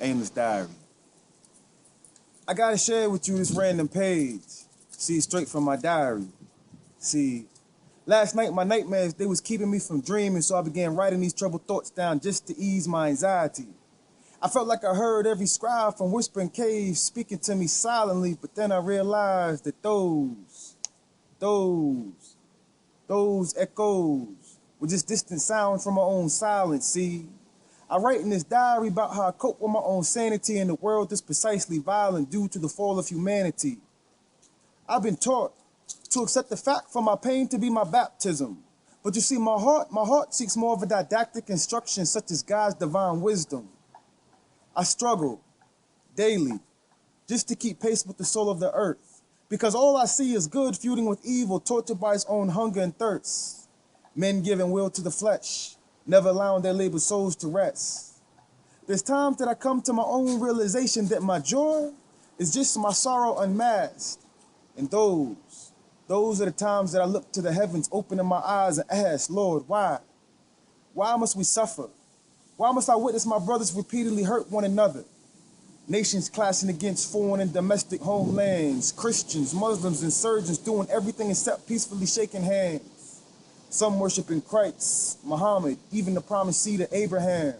Aimless diary. I gotta share with you this random page. See, straight from my diary. See, last night my nightmares, they was keeping me from dreaming, so I began writing these troubled thoughts down just to ease my anxiety. I felt like I heard every scribe from whispering caves speaking to me silently, but then I realized that those echoes were just distant sounds from my own silence. See, I write in this diary about how I cope with my own sanity in a world that's precisely violent due to the fall of humanity. I've been taught to accept the fact for my pain to be my baptism. But you see, my heart seeks more of a didactic instruction such as God's divine wisdom. I struggle daily just to keep pace with the soul of the earth, because all I see is good feuding with evil, tortured by its own hunger and thirst. Men giving will to the flesh, never allowing their labored souls to rest. There's times that I come to my own realization that my joy is just my sorrow unmasked. And those are the times that I look to the heavens, opening my eyes and ask, Lord, why? Why must we suffer? Why must I witness my brothers repeatedly hurt one another? Nations clashing against foreign and domestic homelands, Christians, Muslims, insurgents doing everything except peacefully shaking hands. Some worshiping Christ, Muhammad, even the promised seed of Abraham.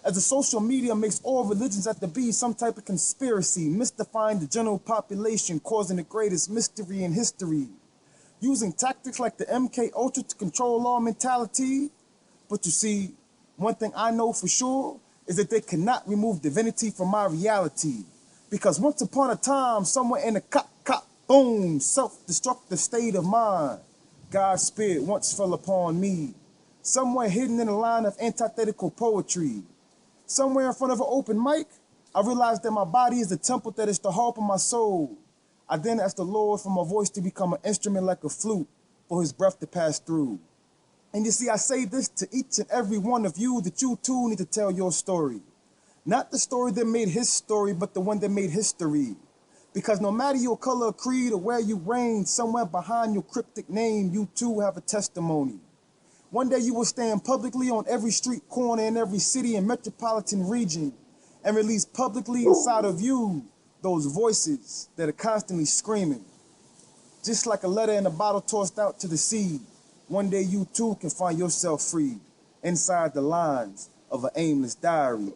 As the social media makes all religions out to be some type of conspiracy, mystifying the general population, causing the greatest mystery in history. Using tactics like the MK Ultra to control all mentality. But you see, one thing I know for sure is that they cannot remove divinity from my reality. Because once upon a time, somewhere in a boom, self-destructive state of mind, God's spirit once fell upon me. Somewhere hidden in a line of antithetical poetry. Somewhere in front of an open mic, I realized that my body is the temple that is the harp of my soul. I then asked the Lord for my voice to become an instrument like a flute, for his breath to pass through. And you see, I say this to each and every one of you, that you too need to tell your story. Not the story that made his story, but the one that made history. Because no matter your color or creed or where you reign, somewhere behind your cryptic name, you too have a testimony. One day you will stand publicly on every street corner in every city and metropolitan region and release publicly inside of you those voices that are constantly screaming. Just like a letter in a bottle tossed out to the sea, one day you too can find yourself free inside the lines of an aimless diary.